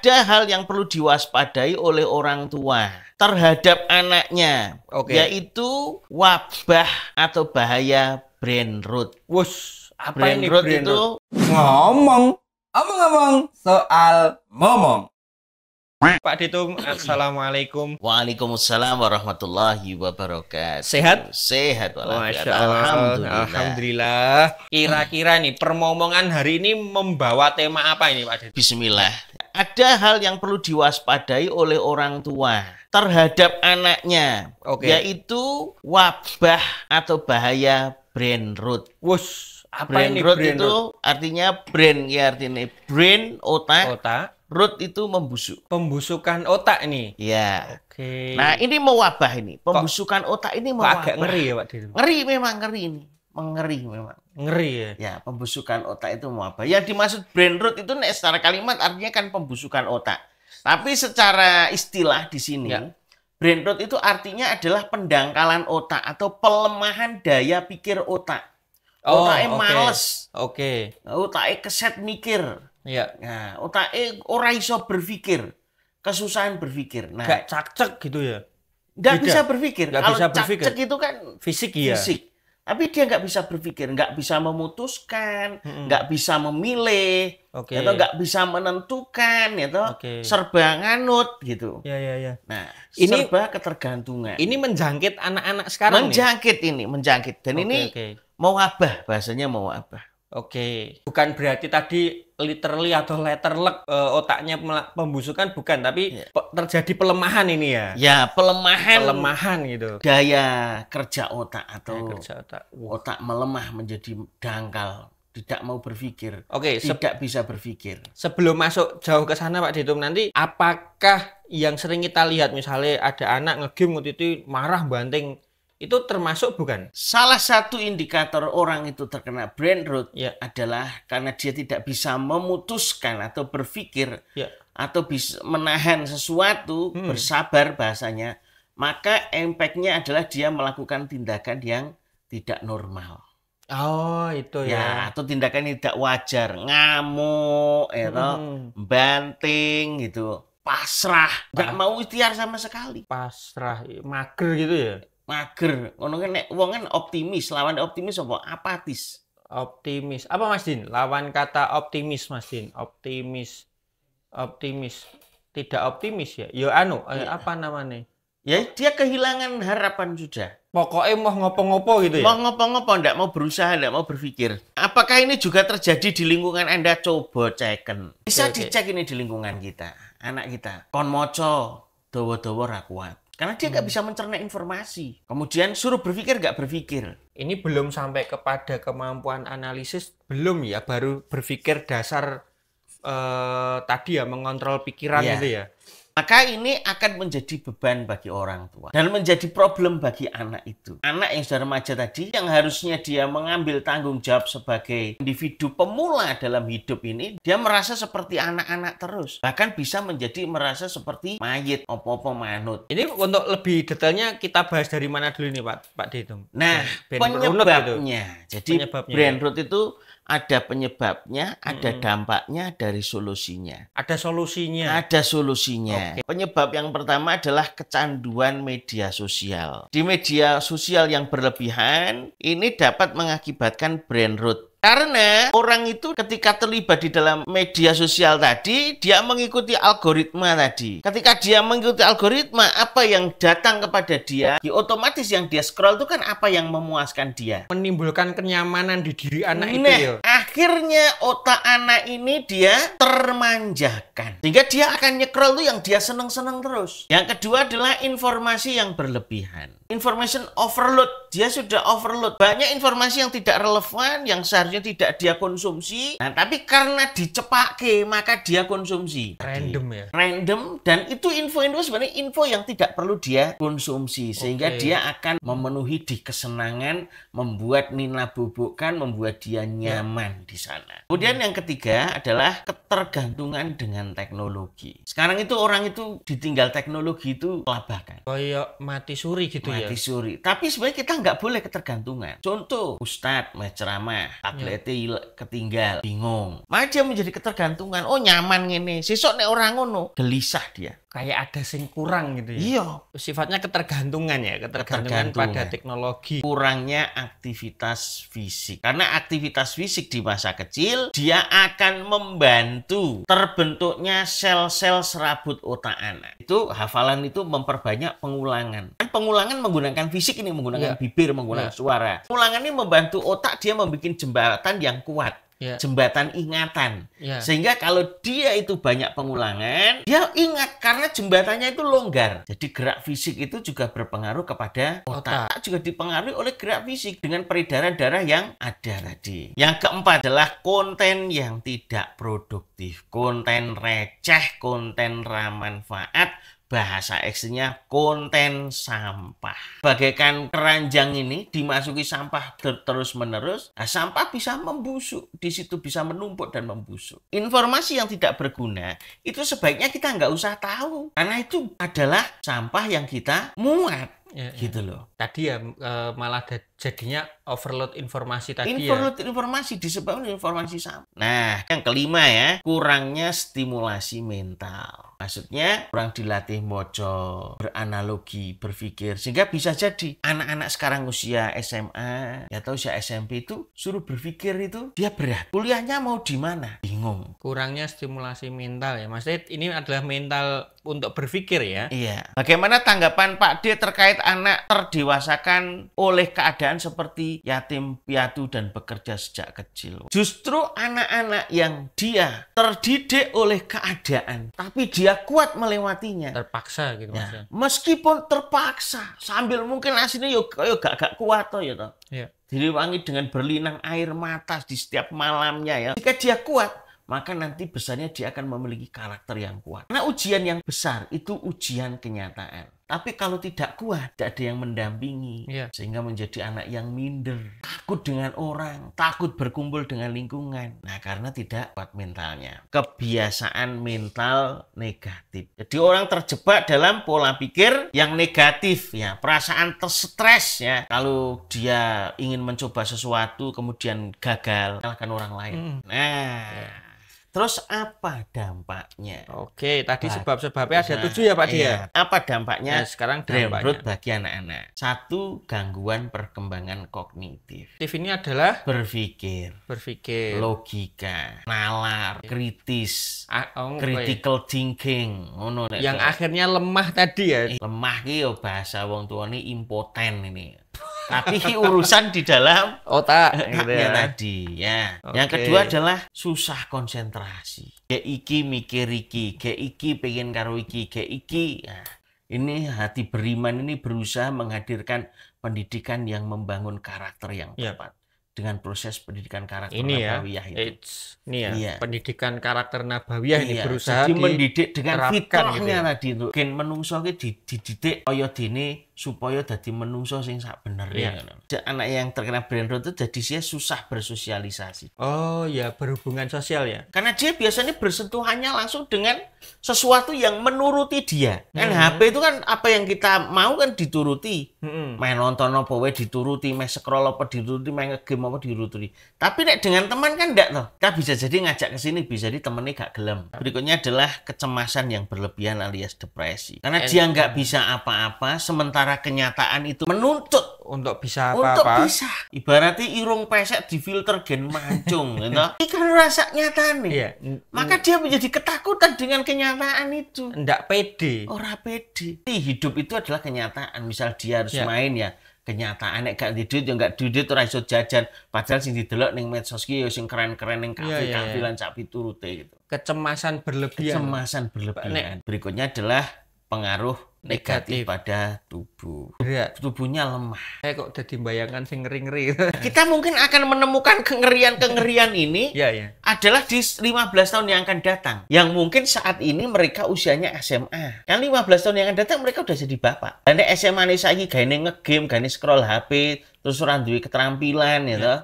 Ada hal yang perlu diwaspadai oleh orang tua terhadap anaknya, yaitu wabah atau bahaya brain rot. Wush, apa Brain ini rot brain itu? rot? Omong-omong soal momong. Pak Ditum, assalamualaikum. Waalaikumsalam warahmatullahi wabarakatuh. Sehat? Sehat walafiat. Masya Allah. Alhamdulillah. Alhamdulillah. Kira-kira nih permomongan hari ini membawa tema apa ini Pak Ditum? Bismillah. Ada hal yang perlu diwaspadai oleh orang tua terhadap anaknya, yaitu wabah atau bahaya brain rot. Wush, apa Brain ini rot brain itu rot? artinya brain, ya artinya brain otak. Otak. Rot itu membusuk. Pembusukan otak ini. Ya. Oke. Nah, ini mewabah ini. Pembusukan otak ini mewabah. Agak ngeri ya Pak Ditum. Ngeri memang, ngeri ini. Mengeri memang. Ngeri ya. Ya, pembusukan otak itu mewabah. Yang dimaksud brain rot itu secara kalimat artinya kan pembusukan otak. Tapi secara istilah di sini, brain rot itu artinya adalah pendangkalan otak atau pelemahan daya pikir otak. Otaknya males. Otaknya keset mikir. Iya. Nah, otaknya ora iso berpikir, kesusahan berpikir. Nah, gak cakcek gitu ya? Nggak bisa berpikir. Nggak Kalau bisa berpikir. cakcek itu kan fisik ya. Fisik. Tapi dia nggak bisa berpikir, nggak bisa memutuskan, nggak bisa memilih, atau nggak bisa menentukan, serba nganut gitu. Ya. Nah, ini serba ketergantungan. Ini menjangkit anak-anak sekarang. Menjangkit. Dan ini mau wabah, bahasanya mau wabah. Bukan berarti tadi literally atau letterlek otaknya pembusukan, bukan, tapi terjadi pelemahan ini ya. Ya, pelemahan gitu. Daya kerja otak atau otak melemah menjadi dangkal, tidak mau berpikir. Tidak bisa berpikir. Sebelum masuk jauh ke sana Pak Ditum, nanti apakah yang sering kita lihat misalnya ada anak ngegame waktu itu marah banting, itu termasuk bukan? Salah satu indikator orang itu terkena brain rot adalah karena dia tidak bisa memutuskan atau berpikir atau bisa menahan sesuatu, bersabar bahasanya, maka impact-nya adalah dia melakukan tindakan yang tidak normal. Itu ya. Atau tindakan yang tidak wajar, ngamuk, banting gitu, pasrah, nggak mau ikhtiar sama sekali. Pasrah, mager gitu ya. Mager, ngono kan nek wong kan optimis, lawan optimis apa? Apatis. Optimis. Apa Mas Din? Lawan kata optimis Mas Din. Optimis. Tidak optimis ya. Apa namanya? Ya dia kehilangan harapan sudah. Pokoknya mau ngopo-ngopo gitu ya. Mau ngopo-ngopo, enggak mau berusaha, enggak mau berpikir. Apakah ini juga terjadi di lingkungan Anda? Coba ceken. Bisa dicek ini di lingkungan kita, anak kita. Kon moco, dawa-dawa ra kuat. Karena dia nggak bisa mencerna informasi. Kemudian suruh berpikir, nggak berpikir. Ini belum sampai kepada kemampuan analisis, belum ya? Baru berpikir dasar tadi ya, mengontrol pikiran gitu ya. Maka ini akan menjadi beban bagi orang tua. Dan menjadi problem bagi anak itu. Anak yang sudah remaja tadi, yang harusnya dia mengambil tanggung jawab sebagai individu pemula dalam hidup ini, dia merasa seperti anak-anak terus. Bahkan bisa menjadi merasa seperti mayit, opo-opo manut. Ini untuk lebih detailnya kita bahas dari mana dulu nih Pak Ditum? Nah, penyebabnya. Jadi brain rot itu ada penyebabnya, ada dampaknya, dari solusinya. Ada solusinya? Ada solusinya. Penyebab yang pertama adalah kecanduan media sosial. Di media sosial yang berlebihan, ini dapat mengakibatkan brain rot. Karena orang itu ketika terlibat di dalam media sosial tadi, dia mengikuti algoritma tadi. Ketika dia mengikuti algoritma, apa yang datang kepada dia, otomatis yang dia scroll itu kan apa yang memuaskan dia. Menimbulkan kenyamanan di diri anak itu ya. Akhirnya otak anak ini dia termanjakan. Sehingga dia akan nyekrol tuh yang dia seneng-seneng terus. Yang kedua adalah informasi yang berlebihan. Information overload. Dia sudah overload. Banyak informasi yang tidak relevan, yang seharusnya tidak dia konsumsi. Nah, tapi karena dicepake, maka dia konsumsi. Random ya? Random. Dan itu info-info sebenarnya info yang tidak perlu dia konsumsi. Sehingga dia akan memenuhi di kesenangan, membuat Nina bubukkan, membuat dia nyaman di sana. Kemudian yang ketiga adalah ketergantungan dengan teknologi. Sekarang itu orang itu ditinggal teknologi itu kelabakan. Kayak mati suri gitu ya? Mati suri. Tapi sebenarnya kita nggak boleh ketergantungan. Contoh, Ustadz ceramah, tabletnya ketinggal, bingung. Maka dia menjadi ketergantungan. Oh nyaman ngene, sesuk nek ora ngono, gelisah dia. Kayak ada sing kurang gitu ya. Iya. Sifatnya ketergantungan ya, ketergantungan pada teknologi. Kurangnya aktivitas fisik. Karena aktivitas fisik di masa kecil, dia akan membantu terbentuknya sel-sel serabut otak anak. Itu hafalan itu memperbanyak pengulangan. Kan pengulangan menggunakan fisik ini, menggunakan bibir, menggunakan suara. Pengulangan ini membantu otak dia membuat jembatan yang kuat. Jembatan ingatan. Sehingga kalau dia itu banyak pengulangan, dia ingat karena jembatannya itu longgar. Jadi gerak fisik itu juga berpengaruh kepada otak. Juga dipengaruhi oleh gerak fisik dengan peredaran darah yang ada tadi. Yang keempat adalah konten yang tidak produktif. Konten receh, konten ramah manfaat. Bahasa X-nya konten sampah. Bagaikan keranjang ini dimasuki sampah terus-menerus, nah, sampah bisa membusuk. Di situ bisa menumpuk dan membusuk. Informasi yang tidak berguna, itu sebaiknya kita nggak usah tahu. Karena itu adalah sampah yang kita muat. Gitu loh. Tadi ya malah jadinya overload informasi tadi overload informasi disebabkan informasi sama. Nah, yang kelima ya, kurangnya stimulasi mental. Maksudnya kurang dilatih mojo, beranalogi, berpikir. Sehingga bisa jadi anak-anak sekarang usia SMA atau usia SMP itu suruh berpikir itu dia berat. Kuliahnya mau di mana? Bingung. Kurangnya stimulasi mental ya. Maksudnya ini adalah mental untuk berpikir ya. Iya. Bagaimana tanggapan Pak D terkait anak terdewasakan oleh keadaan seperti yatim piatu dan bekerja sejak kecil? Justru anak-anak yang dia terdidik oleh keadaan, tapi dia kuat melewatinya. Terpaksa gitu maksudnya. Meskipun terpaksa, sambil mungkin aslinya yo gak kuat toh ya toh. Iya. Direwangi dengan berlinang air mata di setiap malamnya ya. Jika dia kuat, maka nanti besarnya dia akan memiliki karakter yang kuat. Karena ujian yang besar itu ujian kenyataan. Tapi kalau tidak kuat, tidak ada yang mendampingi. Sehingga menjadi anak yang minder. Takut dengan orang, takut berkumpul dengan lingkungan. Nah, karena tidak kuat mentalnya. Kebiasaan mental negatif. Jadi orang terjebak dalam pola pikir yang negatif. Ya, perasaan terstres ya. Kalau dia ingin mencoba sesuatu, kemudian gagal, salahkan orang lain. Terus apa dampaknya? Oke, tadi sebab-sebabnya ada 7 ya Pak Dia. Apa dampaknya? Nah, sekarang brain dampaknya rot bagi anak-anak. 1, gangguan perkembangan kognitif. Ini adalah berpikir, logika, nalar, kritis, critical thinking. Yang akhirnya lemah tadi ya. Lemah ki yo bahasa wong tuane impoten ini. Tapi urusan di dalam otak gitu ya. Tadi ya. Yang kedua adalah susah konsentrasi. Ge iki mikir iki, ge iki pengen karo iki, ge iki. Nah, ini hati beriman ini berusaha menghadirkan pendidikan yang membangun karakter yang tepat. Dengan proses pendidikan karakter nabawiyah itu. Ini ya, pendidikan karakter nabawiyah ini berusaha mendidik dengan fitrahnya gitu ya. tadi itu. Gen menungso ki dididik kaya dene supaya dadi menungso sing sak benere. Anak yang terkena brain rot itu jadi dia susah bersosialisasi. Oh ya, berhubungan sosial ya. Karena dia biasanya bersentuhannya langsung dengan sesuatu yang menuruti dia. Kan HP itu kan apa yang kita mau kan dituruti. Main nonton apa wae dituruti, main scroll apa dituruti, main game apa dituruti. Tapi nek dengan teman kan enggak toh. Kita bisa jadi ngajak ke sini, bisa jadi temennya gak gelem. Berikutnya adalah kecemasan yang berlebihan alias depresi. Karena dia nggak bisa apa-apa, sementara kenyataan itu menuntut untuk bisa apa-apa. Ibaratnya irung pesek difilter gen mancung gitu. Ikan rasa nyata nih. Maka dia menjadi ketakutan dengan kenyataan itu. Ndak pede. Ora pede. Hidup itu adalah kenyataan. Misal dia harus main ya, kenyataan nek gak duit ya gak duit ora iso jajan. Padahal sing didelok ning medsos ki ya sing keren-keren ning kafe-kafe lan sak piturute gitu. Kecemasan berlebihan. Berikutnya adalah pengaruh negatif pada tubuh. Tubuhnya lemah. Kayak kok udah dibayangkan sing ngeri-ngeri. Kita mungkin akan menemukan kengerian-kengerian ini adalah di 15 tahun yang akan datang. Yang mungkin saat ini mereka usianya SMA. Yang 15 tahun yang akan datang mereka udah jadi bapak. Dan di SMA ini saiki gaene ngegame, gaene scroll HP, terus ora duwe keterampilan gitu.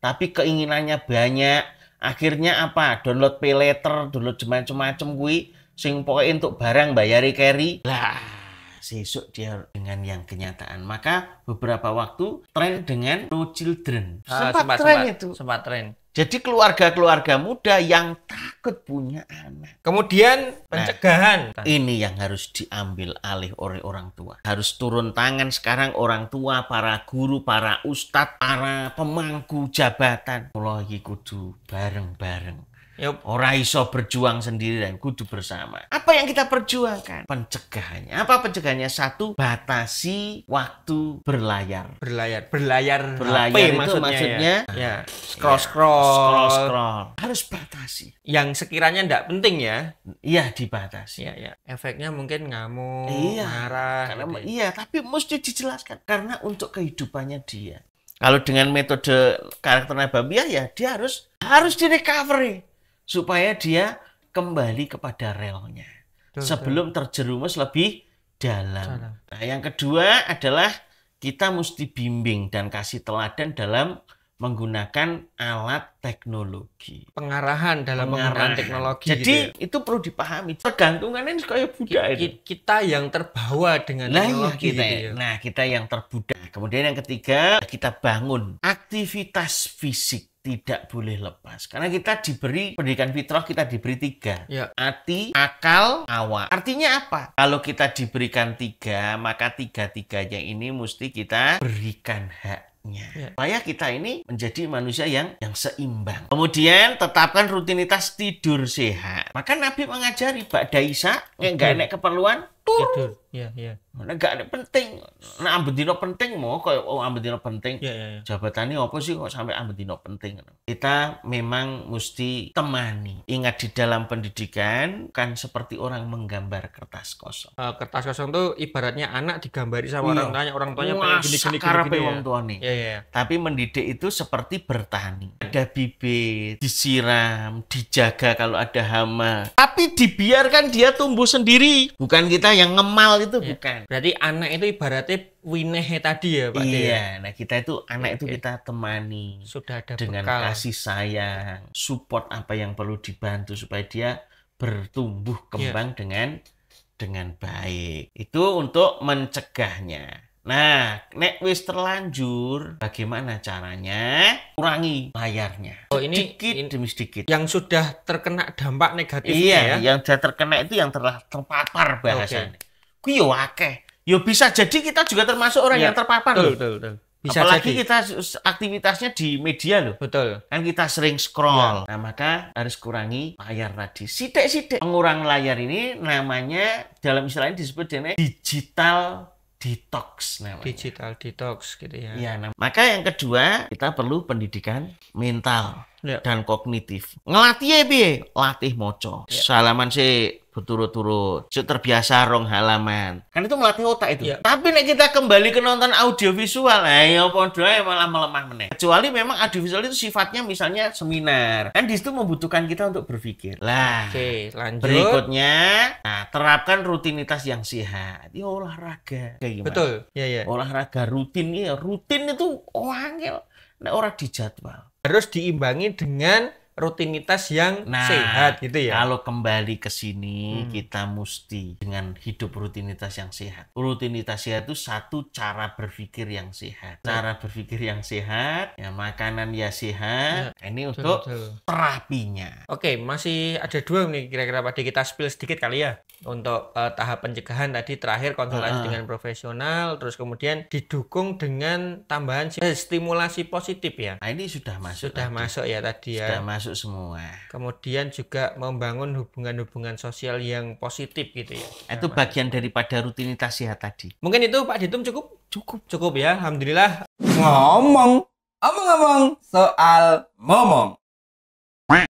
Tapi keinginannya banyak. Akhirnya apa? Download pay later, download macam-macam kuwi sing pokoke entuk barang bayari carry. Lah sesuk dia dengan yang kenyataan. Maka beberapa waktu tren dengan no children. Sempat tren. Jadi keluarga-keluarga muda yang takut punya anak. Kemudian pencegahan. Ini yang harus diambil alih oleh orang tua. Harus turun tangan sekarang orang tua, para guru, para ustadz, para pemangku jabatan. Mulai kudu bareng-bareng. Yup. Ora iso berjuang sendiri dan kudu bersama. Apa yang kita perjuangkan? Pencegahannya. Apa pencegahannya? 1, batasi waktu berlayar. Berlayar HP itu maksudnya ya. Scroll. Harus batasi. Yang sekiranya tidak penting ya. Iya, dibatasi. Ya. Efeknya mungkin ngamuk, Iya, marah. Karena, gitu. iya, tapi mesti dijelaskan. Karena untuk kehidupannya dia. Kalau dengan metode karakter Nabawiah ya dia harus direcovery. Supaya dia kembali kepada relnya. Sebelum terjerumus lebih dalam. Nah, yang kedua adalah kita mesti bimbing dan kasih teladan dalam menggunakan alat teknologi. Pengarahan dalam penggunaan teknologi. Jadi itu perlu dipahami. Pergantungannya ini kayak budak itu. Kita yang terbawa dengan teknologi. Kita yang terbudak. Kemudian yang ketiga, kita bangun aktivitas fisik. Tidak boleh lepas. Karena kita diberi pendidikan fitrah, kita diberi 3. Ya. Hati, akal, awak. Artinya apa? Kalau kita diberikan 3, maka 3-3-nya ini mesti kita berikan haknya. Ya. Supaya kita ini menjadi manusia yang seimbang. Kemudian tetapkan rutinitas tidur sehat. Maka Nabi mengajari ba'da isya, enggak ada keperluan tidur. Ya. Enggak ada penting. Nah, ambedino penting mau kayak ambedino penting. Ya. Jabatannya apa sih kok sampai ambedino penting? Kita memang mesti temani. Ingat di dalam pendidikan kan seperti orang menggambar kertas kosong. Kertas kosong tuh ibaratnya anak digambari sama orang tuanya pengen gini-gini ya. Iya. Tapi mendidik itu seperti bertani. Ada bibit, disiram, dijaga kalau ada hama. Tapi dibiarkan dia tumbuh sendiri. Bukan kita yang ngemal itu, bukan. Berarti anak itu ibaratnya winehe tadi ya Pak? Iya, nah kita itu anak itu kita temani. Sudah ada dengan bekal. Kasih sayang, support apa yang perlu dibantu supaya dia bertumbuh kembang dengan baik. Itu untuk mencegahnya. Nah, nek wis terlanjur, bagaimana caranya? Kurangi layarnya. Ini sedikit demi sedikit. Yang sudah terkena dampak negatifnya ya. Yang sudah terkena itu yang telah terpapar bahasanya. Kuwi yo akeh. Yo bisa jadi kita juga termasuk orang yang terpapar. Betul. Bisa apalagi jadi. Kita aktivitasnya di media loh. Betul. Kan kita sering scroll. Nah, maka harus kurangi layar tadi. Sidik-sidik. Mengurangi layar ini namanya dalam istilahnya disebut dengan digital detox namanya. Digital detox gitu ya. Iya, maka yang kedua kita perlu pendidikan mental dan kognitif. Ngelatih piye? Latih moco. Salaman sih berturut-turut. Terbiasa rong halaman. Kan itu melatih otak itu. Tapi nek kita kembali ke nonton audiovisual, ya padha malah melemah meneh. Kecuali memang audiovisual itu sifatnya misalnya seminar. Kan di situ membutuhkan kita untuk berpikir. Lah. Oke, lanjut. Berikutnya, terapkan rutinitas yang sehat. Ya olahraga. Betul. Ya. Olahraga rutin itu angel. Nek ora dijadwal. Harus diimbangi dengan rutinitas yang sehat gitu ya. Kalau kembali ke sini kita mesti dengan hidup rutinitas yang sehat. Rutinitas sehat itu satu cara berpikir yang sehat. Cara berpikir yang sehat, ya makanan ya sehat. Ini untuk terapinya. Oke, masih ada 2 nih kira-kira Pak D, kita spill sedikit kali ya. Untuk tahap pencegahan tadi terakhir konsultasi dengan profesional, terus kemudian didukung dengan tambahan stimulasi positif ya. Nah, ini sudah masuk. Sudah masuk ya tadi ya. Sudah masuk semua. Kemudian juga membangun hubungan-hubungan sosial yang positif gitu ya. Itu bagian daripada rutinitas sehat tadi. Mungkin itu Pak Ditum cukup? Cukup ya, alhamdulillah. Ngomong soal momong.